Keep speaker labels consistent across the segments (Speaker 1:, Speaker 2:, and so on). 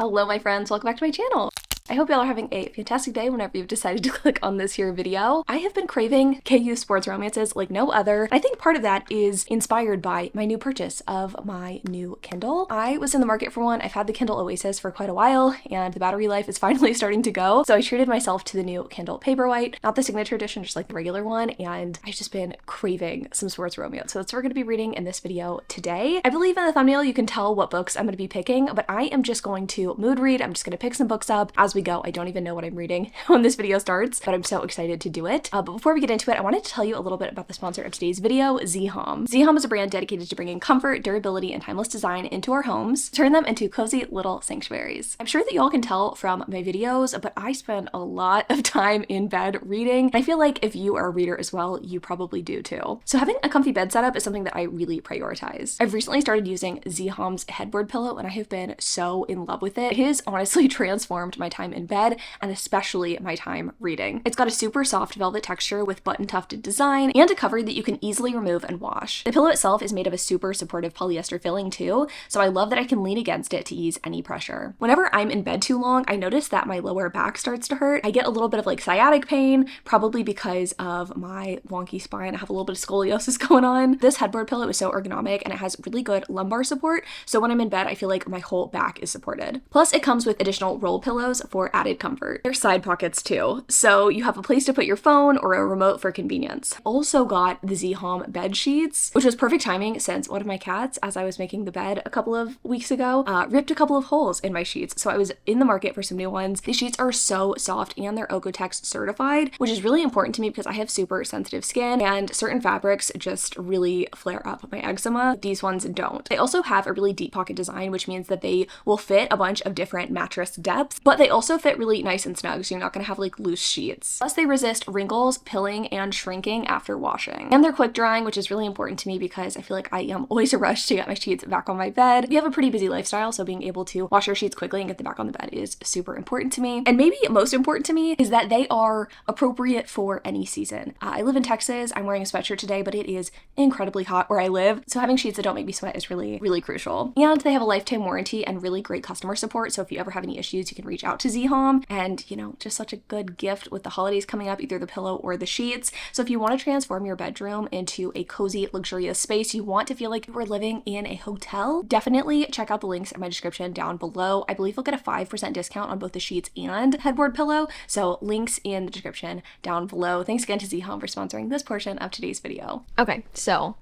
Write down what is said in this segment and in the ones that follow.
Speaker 1: Hello my friends, welcome back to my channel. I hope y'all are having a fantastic day whenever you've decided to click on this here video. I have been craving KU sports romances like no other. I think part of that is inspired by my new purchase of my new Kindle. I was in the market for one. I've had the Kindle Oasis for quite a while and the battery life is finally starting to go. So I treated myself to the new Kindle Paperwhite, not the signature edition, just like the regular one. And I've just been craving some sports romance. So that's what we're going to be reading in this video today. I believe in the thumbnail you can tell what books I'm going to be picking, but I am just going to mood read. I'm just going to pick some books up as we go. I don't even know what I'm reading when this video starts, but I'm so excited to do it. But before we get into it, I wanted to tell you a little bit about the sponsor of today's video, Z-HOM. Z-HOM is a brand dedicated to bringing comfort, durability, and timeless design into our homes, turn them into cozy little sanctuaries. I'm sure that y'all can tell from my videos, but I spend a lot of time in bed reading. And I feel like if you are a reader as well, you probably do too. So having a comfy bed setup is something that I really prioritize. I've recently started using Z-HOM's Headboard pillow and I have been so in love with it. It has honestly transformed my time in bed and especially my time reading. It's got a super soft velvet texture with button tufted design and a cover that you can easily remove and wash. The pillow itself is made of a super supportive polyester filling too, so I love that I can lean against it to ease any pressure. Whenever I'm in bed too long, I notice that my lower back starts to hurt. I get a little bit of like sciatic pain, probably because of my wonky spine. I have a little bit of scoliosis going on. This headboard pillow is so ergonomic and it has really good lumbar support, so when I'm in bed, I feel like my whole back is supported. Plus, it comes with additional roll pillows for added comfort. There's side pockets too, so you have a place to put your phone or a remote for convenience. Also got the Z-HOM bed sheets, which was perfect timing since one of my cats, as I was making the bed a couple of weeks ago, ripped a couple of holes in my sheets, so I was in the market for some new ones. These sheets are so soft and they're Okotex certified, which is really important to me because I have super sensitive skin and certain fabrics just really flare up my eczema. These ones don't. They also have a really deep pocket design, which means that they will fit a bunch of different mattress depths, but they also fit really nice and snug, so you're not going to have like loose sheets. Plus they resist wrinkles, pilling, and shrinking after washing. And they're quick drying, which is really important to me because I feel like I am always a rush to get my sheets back on my bed. We have a pretty busy lifestyle, so being able to wash your sheets quickly and get them back on the bed is super important to me. And maybe most important to me is that they are appropriate for any season. I live in Texas. I'm wearing a sweatshirt today, but it is incredibly hot where I live, so having sheets that don't make me sweat is really, really crucial. And they have a lifetime warranty and really great customer support, so if you ever have any issues, you can reach out to Z-HOM. And you know, just such a good gift with the holidays coming up, either the pillow or the sheets. So if you want to transform your bedroom into a cozy, luxurious space, you want to feel like you are living in a hotel, definitely check out the links in my description down below. I believe you'll get a 5% discount on both the sheets and headboard pillow, so links in the description down below. Thanks again to Z-HOM for sponsoring this portion of today's video. Okay, so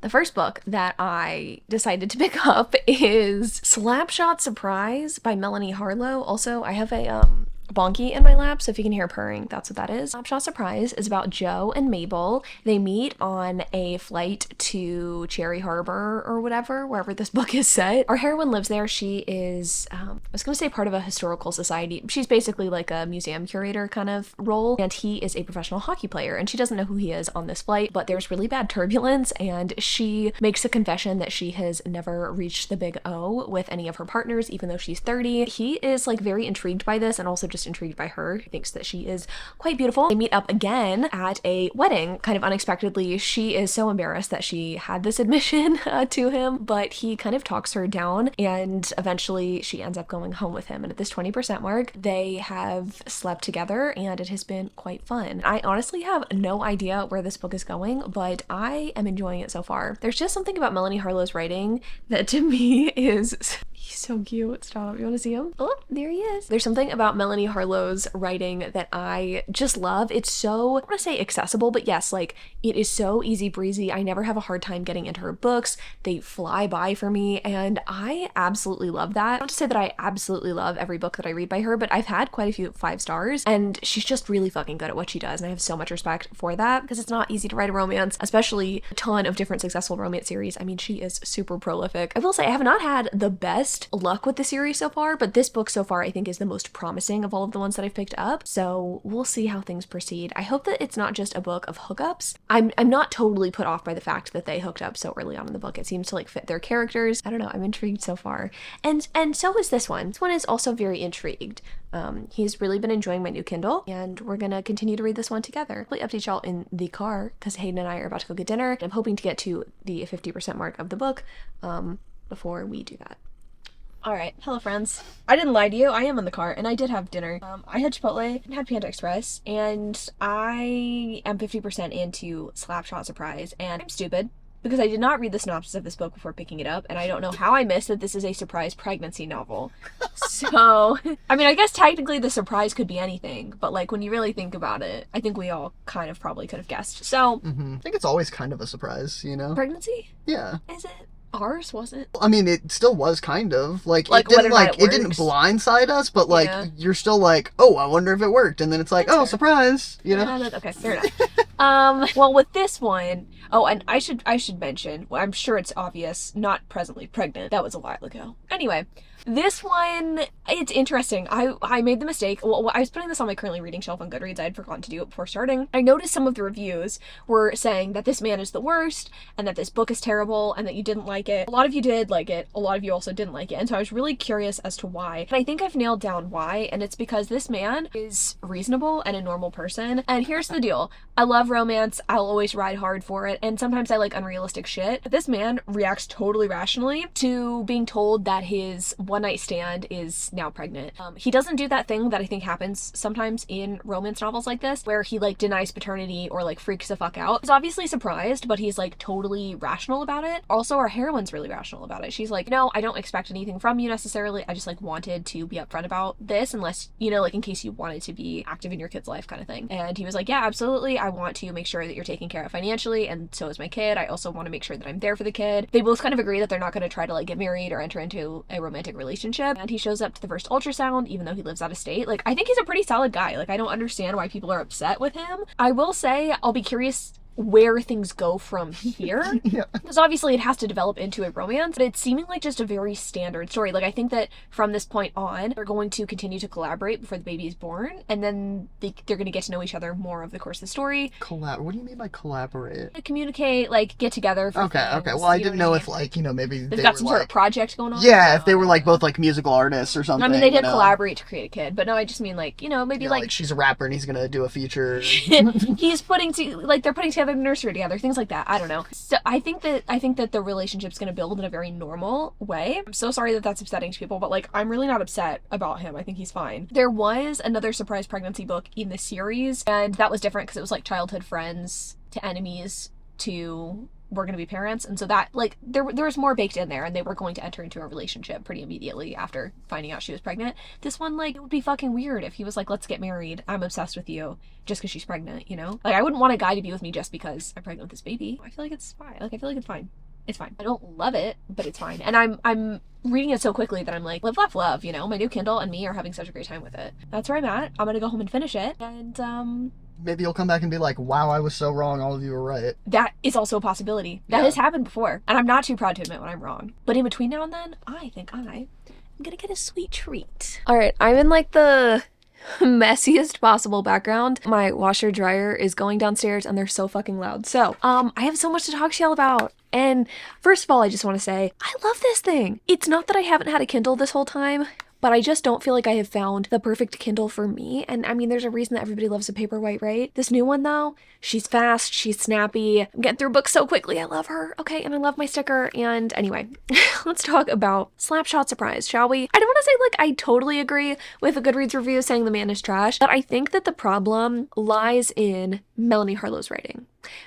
Speaker 1: the first book that I decided to pick up is Slapshot Surprise by Melanie Harlow. Also, I have a bonky in my lap, so if you can hear purring, that's what that is. Slapshot Surprise is about Joe and Mabel. They meet on a flight to Cherry Harbor or whatever, wherever this book is set. Our heroine lives there. She is, I was going to say part of a historical society. She's basically like a museum curator kind of role, and he is a professional hockey player, and she doesn't know who he is on this flight, but there's really bad turbulence, and she makes a confession that she has never reached the big O with any of her partners, even though she's 30. He is like very intrigued by this and also just intrigued by her. He thinks that she is quite beautiful. They meet up again at a wedding, kind of unexpectedly. She is so embarrassed that she had this admission to him, but he kind of talks her down, and eventually she ends up going home with him. And at this 20% mark, they have slept together and it has been quite fun. I honestly have no idea where this book is going, but I am enjoying it so far. There's just something about Melanie Harlow's writing that to me is he's so cute. Stop. You want to see him? Oh, there he is. There's something about Melanie Harlow's writing that I just love. It's so, I want to say accessible, but yes, like it is so easy breezy. I never have a hard time getting into her books. They fly by for me, and I absolutely love that. Not to say that I absolutely love every book that I read by her, but I've had quite a few 5 stars, and she's just really fucking good at what she does, and I have so much respect for that because it's not easy to write a romance, especially a ton of different successful romance series. I mean, she is super prolific. I will say I have not had the best luck with the series so far, but this book so far I think is the most promising of all of the ones that I've picked up, so we'll see how things proceed. I hope that it's not just a book of hookups. I'm not totally put off by the fact that they hooked up so early on in the book. It seems to like fit their characters. I don't know, I'm intrigued so far. And so is this one. This one is also very intrigued. He's really been enjoying my new Kindle, and we're gonna continue to read this one together. I'll update y'all in the car because Hayden and I are about to go get dinner. I'm hoping to get to the 50% mark of the book before we do that. All right, hello friends. I didn't lie to you. I am in the car, and I did have dinner. I had Chipotle and had Panda Express, and I am 50% into Slapshot Surprise, and I'm stupid because I did not read the synopsis of this book before picking it up, and I don't know how I missed that this is a surprise pregnancy novel. So, I mean, I guess technically the surprise could be anything, but like when you really think about it, I think we all kind of probably could have guessed. So,
Speaker 2: I think it's always kind of a surprise, you know?
Speaker 1: Pregnancy?
Speaker 2: Yeah.
Speaker 1: Is it? Ours wasn't.
Speaker 2: I mean, it still was kind of like
Speaker 1: Like,
Speaker 2: it didn't
Speaker 1: whether or not
Speaker 2: it didn't blindside us, but like you're still like, oh, I wonder if it worked, and then it's like, oh, surprise, you know?
Speaker 1: Okay, fair enough. Well, with this one, oh, and I should mention, well, I'm sure it's obvious, not presently pregnant. That was a while ago. Anyway, this one, it's interesting. I made the mistake. Well, I was putting this on my currently reading shelf on Goodreads. I had forgotten to do it before starting. I noticed some of the reviews were saying that this man is the worst and that this book is terrible and that you didn't like it. A lot of you did like it. A lot of you also didn't like it. And so I was really curious as to why. And I think I've nailed down why. And it's because this man is reasonable and a normal person. And here's the deal. I love romance. I'll always ride hard for it. And sometimes I like unrealistic shit. But this man reacts totally rationally to being told that his one-night stand is now pregnant. He doesn't do that thing that I think happens sometimes in romance novels like this, where he like denies paternity or like freaks the fuck out. He's obviously surprised, but he's like totally rational about it. Also, our heroine's really rational about it. She's like, no, I don't expect anything from you necessarily. I just like wanted to be upfront about this, unless, you know, like in case you wanted to be active in your kid's life kind of thing. And he was like, yeah, absolutely. I want to make sure that you're taken care of financially, and so is my kid. I also want to make sure that I'm there for the kid. They both kind of agree that they're not going to try to like get married or enter into a romantic relationship. And he shows up to the first ultrasound, even though he lives out of state. Like, I think he's a pretty solid guy. Like, I don't understand why people are upset with him. I will say, I'll be curious where things go from here.
Speaker 2: Yeah.
Speaker 1: Because obviously it has to develop into a romance, but it's seeming like just a very standard story. Like, I think that from this point on, they're going to continue to collaborate before the baby is born, and then they're going to get to know each other more over the course of the story.
Speaker 2: What do you mean by collaborate?
Speaker 1: Communicate, like, get together for
Speaker 2: okay,
Speaker 1: things,
Speaker 2: okay. Well, I didn't know if, like, you know, maybe
Speaker 1: they've got some sort of project going on.
Speaker 2: Yeah, if they were, like, both, like, musical artists or something.
Speaker 1: I mean, they did collaborate to create a kid, but no, I just mean, like, you know, maybe,
Speaker 2: like she's a rapper and he's gonna do a feature.
Speaker 1: They're putting together the nursery together, things like that. I don't know. So I think that the relationship's gonna build in a very normal way. I'm so sorry that that's upsetting to people, but like, I'm really not upset about him. I think he's fine. There was another surprise pregnancy book in the series, and that was different because it was like childhood friends to enemies to we're going to be parents, and so that, like, there was more baked in there, and they were going to enter into a relationship pretty immediately after finding out she was pregnant. This one, like, it would be fucking weird if he was like, let's get married, I'm obsessed with you, just because she's pregnant, you know? Like, I wouldn't want a guy to be with me just because I'm pregnant with this baby. I feel like it's fine. Like, I feel like it's fine. It's fine. I don't love it, but it's fine. And I'm reading it so quickly that I'm like, live, laugh, love, you know? My new Kindle and me are having such a great time with it. That's where I'm at. I'm gonna go home and finish it, and
Speaker 2: maybe you'll come back and be like, wow, I was so wrong, all of you were right.
Speaker 1: That is also a possibility. That has happened before, and I'm not too proud to admit when I'm wrong. But in between now and then, I think I'm gonna get a sweet treat. All right, I'm in like the messiest possible background. My washer dryer is going downstairs and they're so fucking loud. So, I have so much to talk to y'all about. And first of all, I just want to say, I love this thing. It's not that I haven't had a Kindle this whole time, but I just don't feel like I have found the perfect Kindle for me. And I mean, there's a reason that everybody loves a Paperwhite, right? This new one though, she's fast, she's snappy. I'm getting through books so quickly. I love her. Okay, and I love my sticker. And anyway, let's talk about Slapshot Surprise, shall we? I don't want to say like I totally agree with a Goodreads review saying the man is trash, but I think that the problem lies in Melanie Harlow's writing,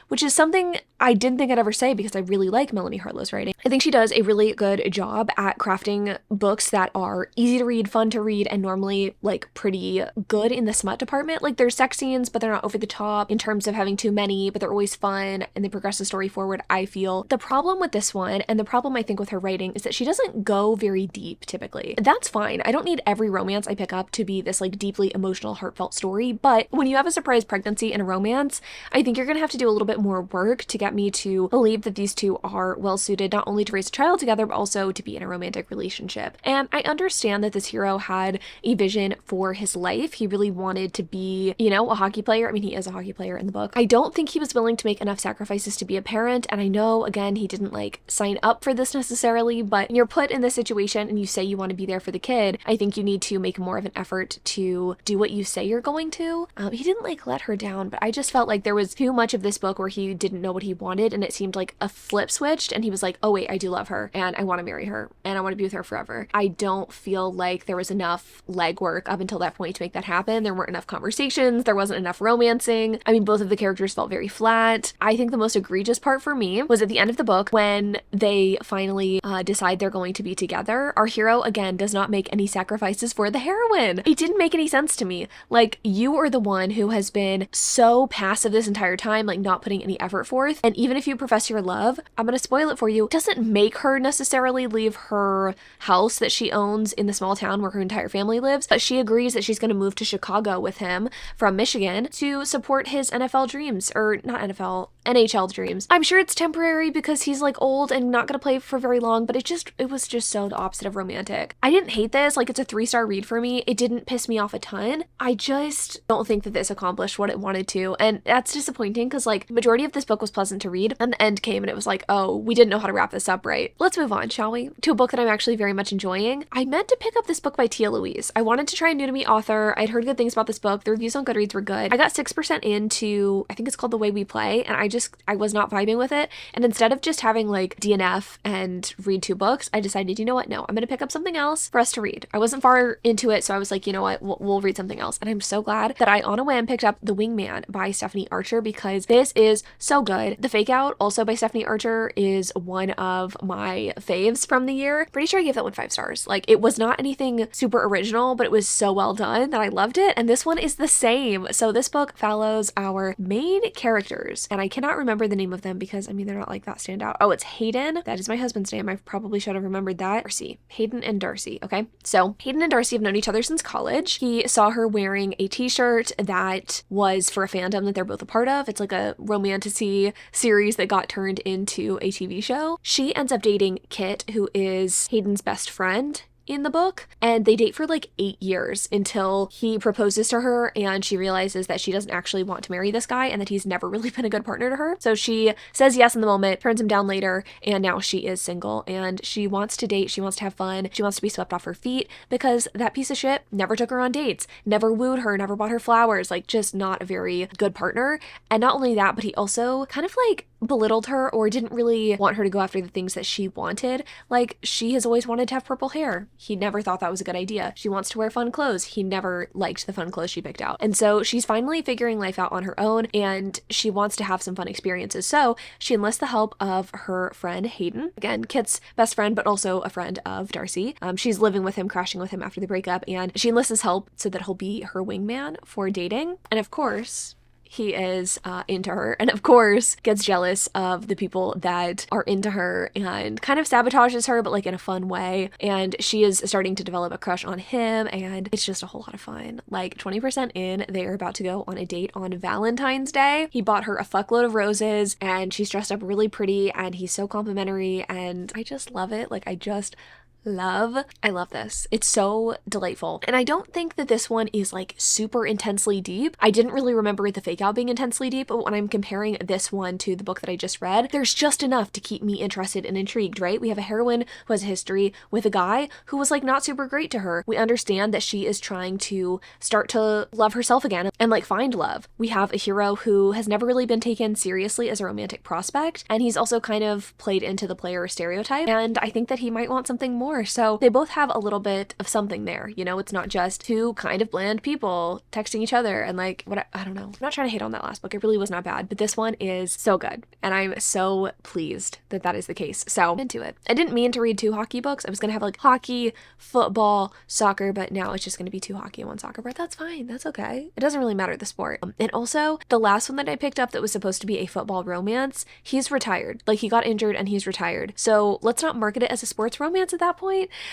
Speaker 1: which is something I didn't think I'd ever say because I really like Melanie Harlow's writing. I think she does a really good job at crafting books that are easy to read, fun to read, and normally like pretty good in the smut department. Like there's sex scenes, but they're not over the top in terms of having too many, but they're always fun and they progress the story forward, I feel. The problem with this one, and the problem I think with her writing, is that she doesn't go very deep typically. That's fine. I don't need every romance I pick up to be this like deeply emotional, heartfelt story, but when you have a surprise pregnancy in a romance, I think you're gonna have to do a little bit more work to get me to believe that these two are well suited not only to raise a child together, but also to be in a romantic relationship. And I understand that this hero had a vision for his life. He really wanted to be, you know, a hockey player. I mean, he is a hockey player in the book. I don't think he was willing to make enough sacrifices to be a parent. And I know, again, he didn't like sign up for this necessarily, but when you're put in this situation and you say you want to be there for the kid, I think you need to make more of an effort to do what you say you're going to. He didn't like let her down, but I just felt like there was too much of this this book where he didn't know what he wanted, and it seemed like a flip switched, and he was like, oh wait, I do love her, and I want to marry her, and I want to be with her forever. I don't feel like there was enough legwork up until that point to make that happen. There weren't enough conversations, there wasn't enough romancing. I mean, both of the characters felt very flat. I think the most egregious part for me was at the end of the book when they finally decide they're going to be together. Our hero, again, does not make any sacrifices for the heroine. It didn't make any sense to me. Like, you are the one who has been so passive this entire time, like not putting any effort forth, and even if you profess your love, I'm gonna spoil it for you, doesn't make her necessarily leave her house that she owns in the small town where her entire family lives, but she agrees that she's gonna move to Chicago with him from Michigan to support his NFL dreams, or not NFL, NHL dreams. I'm sure it's temporary because he's like old and not gonna play for very long, but it was just so the opposite of romantic. I didn't hate this, like it's a 3-star read for me. It didn't piss me off a ton. I just don't think that this accomplished what it wanted to, and that's disappointing because like majority of this book was pleasant to read, and the end came and it was like, oh, we didn't know how to wrap this up right. Let's move on, shall we? To a book that I'm actually very much enjoying. I meant to pick up this book by Tia Louise. I wanted to try a new to me author. I'd heard good things about this book. The reviews on Goodreads were good. I got 6% into, I think it's called The Way We Play, and I was not vibing with it. And instead of just having like DNF and read 2 books, I decided, you know what? No, I'm gonna pick up something else for us to read. I wasn't far into it, so I was like, you know what? We'll read something else. And I'm so glad that I on a whim picked up The Wingman by Stephanie Archer because this is so good. The Fake Out, also by Stephanie Archer, is one of my faves from the year. Pretty sure I gave that one 5 stars. Like, it was not anything super original, but it was so well done that I loved it. And this one is the same. So this book follows our main characters, and I cannot remember the name of them because, I mean, they're not like that stand out. Oh, it's Hayden. That is my husband's name. I probably should have remembered that. Darcy. Hayden and Darcy. Okay. So Hayden and Darcy have known each other since college. He saw her wearing a t-shirt that was for a fandom that they're both a part of. It's like a romantasy series that got turned into a TV show. She ends up dating Kit, who is Hayden's best friend in the book, and they date for like 8 years until he proposes to her and she realizes that she doesn't actually want to marry this guy and that he's never really been a good partner to her. So she says yes in the moment, turns him down later, and now she is single and she wants to date, she wants to have fun, she wants to be swept off her feet because that piece of shit never took her on dates, never wooed her, never bought her flowers, like just not a very good partner. And not only that, but he also kind of like belittled her or didn't really want her to go after the things that she wanted. Like, she has always wanted to have purple hair. He never thought that was a good idea. She wants to wear fun clothes. He never liked the fun clothes she picked out. And so she's finally figuring life out on her own and she wants to have some fun experiences. So she enlists the help of her friend Hayden. Again, Kit's best friend, but also a friend of Darcy. She's living with him, crashing with him after the breakup, and she enlists his help so that he'll be her wingman for dating. And of course, he is into her, and of course gets jealous of the people that are into her and kind of sabotages her, but like in a fun way. And she is starting to develop a crush on him, and it's just a whole lot of fun. Like 20% in, they are about to go on a date on Valentine's Day. He bought her a fuckload of roses and she's dressed up really pretty and he's so complimentary, and I just love it. Like, I love this. It's so delightful. And I don't think that this one is like super intensely deep. I didn't really remember the Fake Out being intensely deep, but when I'm comparing this one to the book that I just read, there's just enough to keep me interested and intrigued, right? We have a heroine who has a history with a guy who was like not super great to her. We understand that she is trying to start to love herself again and like find love. We have a hero who has never really been taken seriously as a romantic prospect, and he's also kind of played into the player stereotype, and I think that he might want something more. So they both have a little bit of something there, you know. It's not just 2 kind of bland people texting each other and like what I don't know. I'm not trying to hate on that last book. It really was not bad, but this one is so good and I'm so pleased that that is the case. So I'm into it. I didn't mean to read 2 hockey books. I was gonna have like hockey, football, soccer, but now it's just gonna be 2 hockey and 1 soccer, but that's fine. That's okay. It doesn't really matter the sport. And also the last one that I picked up that was supposed to be a football romance, he's retired. Like, he got injured and he's retired. So let's not market it as a sports romance at that point.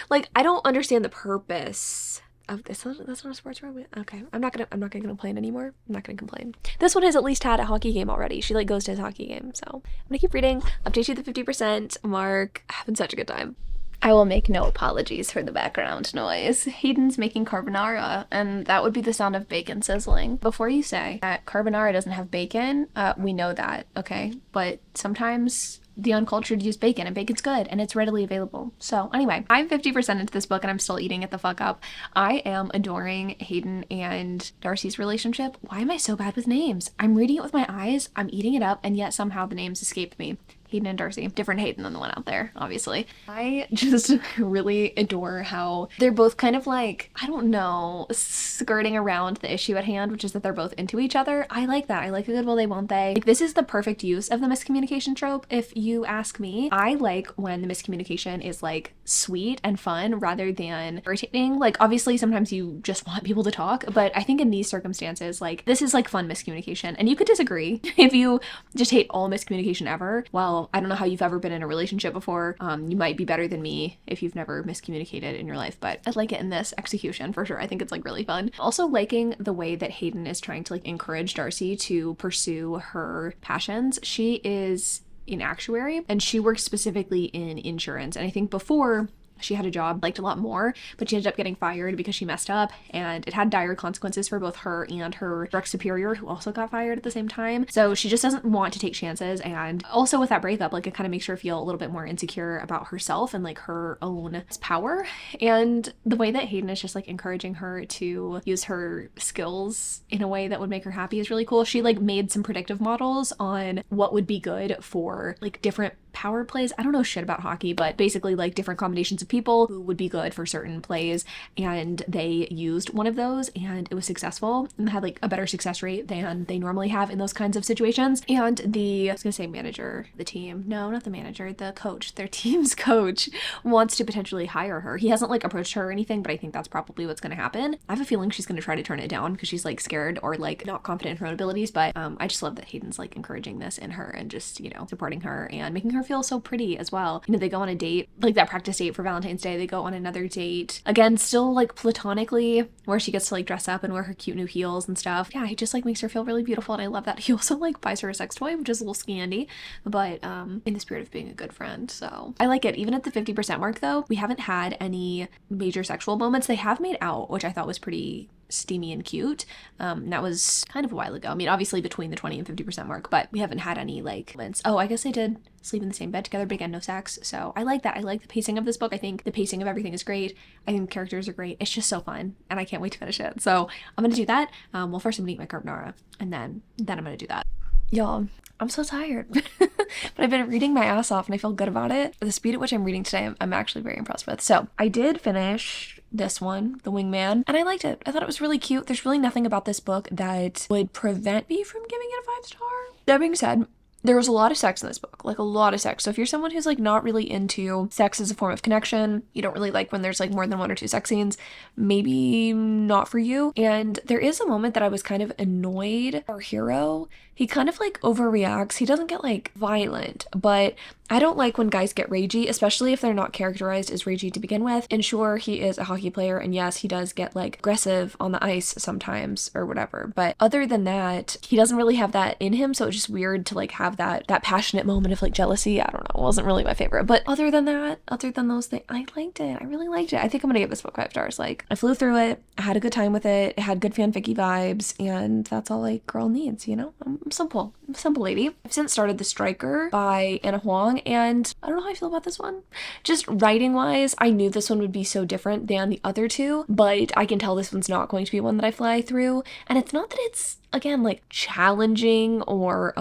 Speaker 1: Like, I don't understand the purpose of this. That's not a sports romance. Okay, I'm not gonna complain anymore. I'm not gonna complain. This one has at least had a hockey game already. She like goes to his hockey game, so I'm gonna keep reading up to the 50% mark. Having such a good time.
Speaker 3: I will make no apologies for the background noise. Hayden's making carbonara, and that would be the sound of bacon sizzling. Before you say that carbonara doesn't have bacon, we know that, okay? But
Speaker 1: sometimes the uncultured use bacon, and bacon's good and it's readily available. So anyway, I'm 50% into this book and I'm still eating it the fuck up. I am adoring Hayden and Darcy's relationship. Why am I so bad with names? I'm reading it with my eyes, I'm eating it up, and yet somehow the names escape me. Hayden and Darcy. Different Hayden than the one out there, obviously. I just really adore how they're both kind of like, I don't know, skirting around the issue at hand, which is that they're both into each other. I like that. I like a good will they won't they. Like, this is the perfect use of the miscommunication trope, if you ask me. I like when the miscommunication is like sweet and fun rather than irritating. Like, obviously sometimes you just want people to talk, but I think in these circumstances, like, this is like fun miscommunication. And you could disagree if you just hate all miscommunication ever. Well, I don't know how you've ever been in a relationship before. You might be better than me if you've never miscommunicated in your life, but I like it in this execution for sure. I think it's like really fun. Also liking the way that Hayden is trying to like encourage Darcy to pursue her passions. She is an actuary and she works specifically in insurance. And I think before she had a job liked a lot more, but she ended up getting fired because she messed up, and it had dire consequences for both her and her direct superior, who also got fired at the same time. So she just doesn't want to take chances, and also with that breakup, like, it kind of makes her feel a little bit more insecure about herself and like her own power. And the way that Hayden is just like encouraging her to use her skills in a way that would make her happy is really cool. She like made some predictive models on what would be good for like different power plays. I don't know shit about hockey, but basically like different combinations of people who would be good for certain plays, and they used one of those and it was successful and had like a better success rate than they normally have in those kinds of situations. And I was gonna say manager, the team, no, not the manager, the coach, their team's coach wants to potentially hire her. He hasn't like approached her or anything, but I think that's probably what's gonna happen. I have a feeling she's gonna try to turn it down because she's like scared or like not confident in her own abilities, but I just love that Hayden's like encouraging this in her and just, you know, supporting her and making her feel so pretty as well. You know, they go on a date, like that practice date for Valentine's Day, they go on another date, again, still like platonically, where she gets to like dress up and wear her cute new heels and stuff. Yeah, he just like makes her feel really beautiful, and I love that. He also like buys her a sex toy, which is a little scandy, but in the spirit of being a good friend. So I like it. Even at the 50% mark though, we haven't had any major sexual moments. They have made out, which I thought was pretty steamy and cute. That was kind of a while ago. I mean, obviously between the 20 and 50% mark, but we haven't had any like moments. Oh, I guess they did sleep in the same bed together, but again, no sex. So I like that. I like the pacing of this book. I think the pacing of everything is great. I think the characters are great. It's just so fun, and I can't wait to finish it. So I'm gonna do that. Well, first I'm gonna eat my carbonara, and then I'm gonna do that. Y'all, I'm so tired, but I've been reading my ass off and I feel good about it. The speed at which I'm reading today, I'm actually very impressed with. So I did finish this one, The Wingman, and I liked it. I thought it was really cute. There's really nothing about this book that would prevent me from giving it a 5-star. That being said, there was a lot of sex in this book, like a lot of sex. So if you're someone who's like not really into sex as a form of connection, you don't really like when there's like more than 1 or 2 sex scenes, maybe not for you. And there is a moment that I was kind of annoyed. Our hero, he kind of like overreacts. He doesn't get like violent, but I don't like when guys get ragey, especially if they're not characterized as ragey to begin with. And sure, he is a hockey player, and yes, he does get like aggressive on the ice sometimes or whatever. But other than that, he doesn't really have that in him. So it's just weird to like have that passionate moment of like jealousy. I don't know. It wasn't really my favorite. But other than that, other than those things, I liked it. I really liked it. I think I'm gonna give this book 5 stars. Like, I flew through it. I had a good time with it. It had good fanficky vibes, and that's all a girl needs, you know? I'm simple. I'm a simple lady. I've since started The Striker by Anna Huang, and I don't know how I feel about this one. Just writing wise, I knew this one would be so different than the other two, but I can tell this one's not going to be one that I fly through. And it's not that it's, again, like challenging or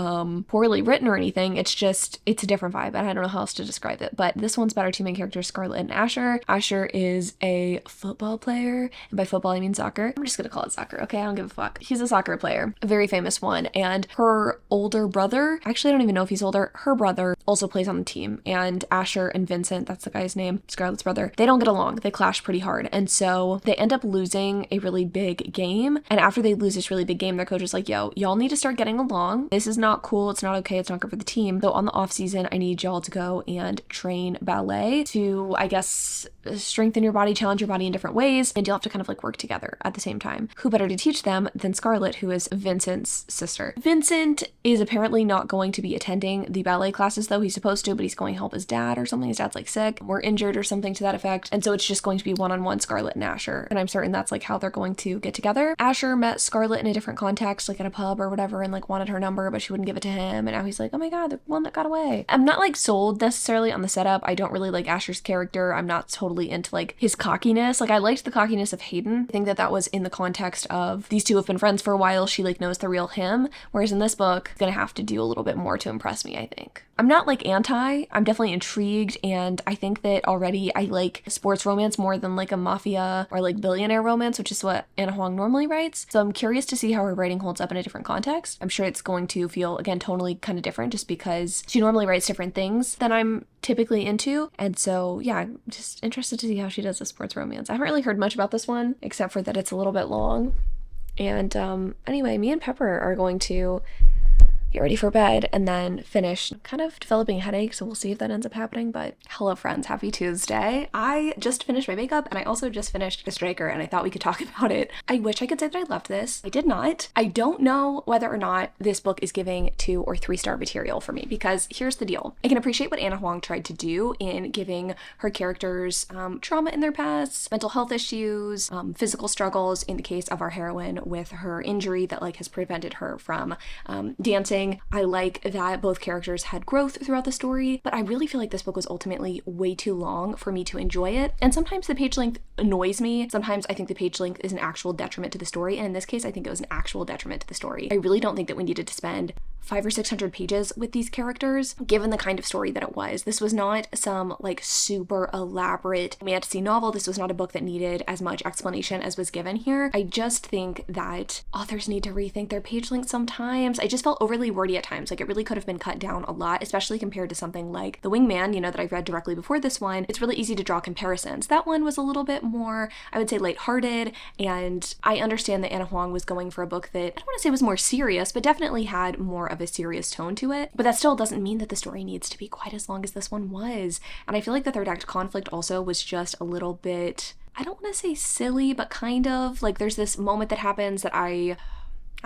Speaker 1: poorly written or anything. It's just, it's a different vibe, and I don't know how else to describe it. But this one's about our two main characters, Scarlett and Asher. Asher is a football player, and by football I mean soccer. I'm just gonna call it soccer, okay? I don't give a fuck. He's a soccer player, a very famous one, and her older brother, actually I don't even know if he's older, her brother also plays on the team, and Asher and Vincent, that's the guy's name, Scarlett's brother, they don't get along. They clash pretty hard, and so they end up losing a really big game, and after they lose this really big game, their coach is like, yo, y'all need to start getting along. This is not cool. It's not okay. It's not good for the team. So on the off season, I need y'all to go and train ballet to, I guess, strengthen your body, challenge your body in different ways, and you'll have to kind of like work together at the same time. Who better to teach them than Scarlett, who is Vincent's sister. Vincent is apparently not going to be attending the ballet classes, though he's supposed to, but he's going to help his dad or something. His dad's like sick or injured or something to that effect. And so it's just going to be one-on-one Scarlett and Asher. And I'm certain that's like how they're going to get together. Asher met Scarlett in a different context, like at a pub or whatever, and like wanted her number, but she wouldn't give it to him. And now he's like, oh my god, the one that got away. I'm not like sold necessarily on the setup. I don't really like Asher's character. I'm not totally into like his cockiness. Like I liked the cockiness of Hayden. I think that that was in the context of these two have been friends for a while. She like knows the real him. Whereas in this book, it's gonna have to do a little bit more to impress me, I think. I'm not like anti, I'm definitely intrigued, and I think that already I like sports romance more than like a mafia or like billionaire romance, which is what Anna Huang normally writes. So I'm curious to see how her writing holds up in a different context. I'm sure it's going to feel, again, tonally kind of different just because she normally writes different things than I'm typically into. And so, yeah, I'm just interested to see how she does a sports romance. I haven't really heard much about this one, except for that it's a little bit long. And anyway, me and Pepper are going to get ready for bed and then finish. I'm kind of developing a headache, so we'll see if that ends up happening. But hello friends, happy Tuesday. I just finished my makeup and I also just finished The Striker, and I thought we could talk about it. I wish I could say that I loved this. I did not. I don't know whether or not this book is giving 2 or 3 star material for me, because here's the deal. I can appreciate what Anna Huang tried to do in giving her characters trauma in their past, mental health issues, physical struggles, in the case of our heroine with her injury that like has prevented her from dancing. I like that both characters had growth throughout the story, but I really feel like this book was ultimately way too long for me to enjoy it. And sometimes the page length annoys me. Sometimes I think the page length is an actual detriment to the story. And in this case, I think it was an actual detriment to the story. I really don't think that we needed to spend 500 or 600 pages with these characters, given the kind of story that it was. This was not some like super elaborate fantasy novel. This was not a book that needed as much explanation as was given here. I just think that authors need to rethink their page length sometimes. I just felt overly wordy at times. Like it really could have been cut down a lot, especially compared to something like The Wingman, that I read directly before this one. It's really easy to draw comparisons. That one was a little bit more, I would say, lighthearted, and I understand that Anna Huang was going for a book that I don't want to say was more serious, but definitely had more of a serious tone to it. But that still doesn't mean that the story needs to be quite as long as this one was. And I feel like the third act conflict also was just a little bit, I don't want to say silly, but kind of like there's this moment that happens that I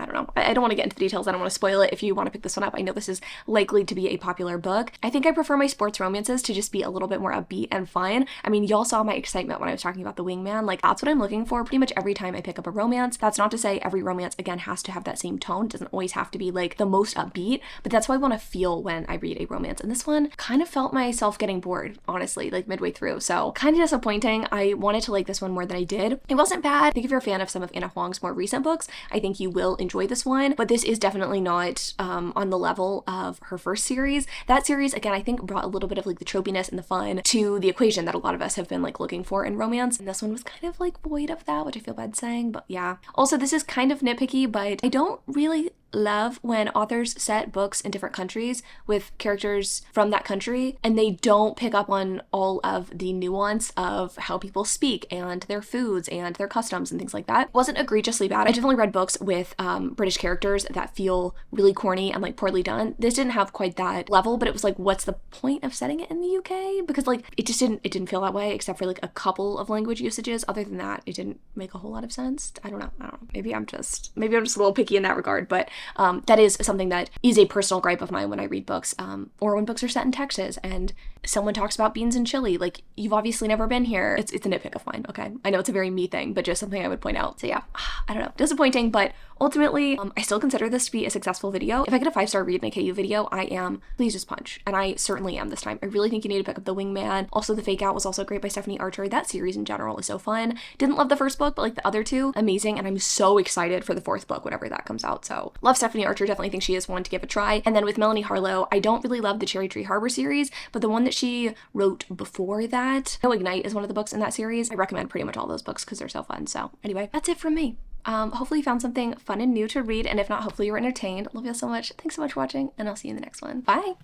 Speaker 1: don't know. I don't want to get into the details. I don't want to spoil it if you want to pick this one up. I know this is likely to be a popular book. I think I prefer my sports romances to just be a little bit more upbeat and fun. I mean, y'all saw my excitement when I was talking about The Wingman. Like, that's what I'm looking for pretty much every time I pick up a romance. That's not to say every romance, again, has to have that same tone. It doesn't always have to be like the most upbeat, but that's what I want to feel when I read a romance. And this one kind of felt myself getting bored, honestly, like midway through. So kind of disappointing. I wanted to like this one more than I did. It wasn't bad. I think if you're a fan of some of Anna Huang's more recent books, I think you will enjoy this one, but this is definitely not on the level of her first series. That series, again, I think brought a little bit of like the tropiness and the fun to the equation that a lot of us have been like looking for in romance, and this one was kind of like void of that, which I feel bad saying, but yeah. Also, this is kind of nitpicky, but I don't really love when authors set books in different countries with characters from that country and they don't pick up on all of the nuance of how people speak and their foods and their customs and things like that. It wasn't egregiously bad. I definitely read books with British characters that feel really corny and like poorly done. This didn't have quite that level, but it was like, what's the point of setting it in the UK? Because like it didn't feel that way, except for like a couple of language usages. Other than that, it didn't make a whole lot of sense. I don't know. Maybe I'm just a little picky in that regard, but that is something that is a personal gripe of mine when I read books, or when books are set in Texas and someone talks about beans and chili. Like, you've obviously never been here. It's a nitpick of mine, okay? I know it's a very me thing, but just something I would point out. So yeah, I don't know. Disappointing, but ultimately, I still consider this to be a successful video. If I get a 5-star read in a KU video, I am pleased as punch, and I certainly am this time. I really think you need to pick up The Wingman. Also, The Fake Out was also great by Stephanie Archer. That series in general is so fun. Didn't love the first book, but like the other two, amazing, and I'm so excited for the 4th book whenever that comes out. So love Stephanie Archer, definitely think she is one to give a try. And then with Melanie Harlow, I don't really love the Cherry Tree Harbor series, but the one that she wrote before that, No Ignite, is one of the books in that series. I recommend pretty much all those books because they're so fun. So anyway, that's it from me. Hopefully you found something fun and new to read, and if not, hopefully you were entertained. Love you all so much. Thanks so much for watching, and I'll see you in the next one. Bye!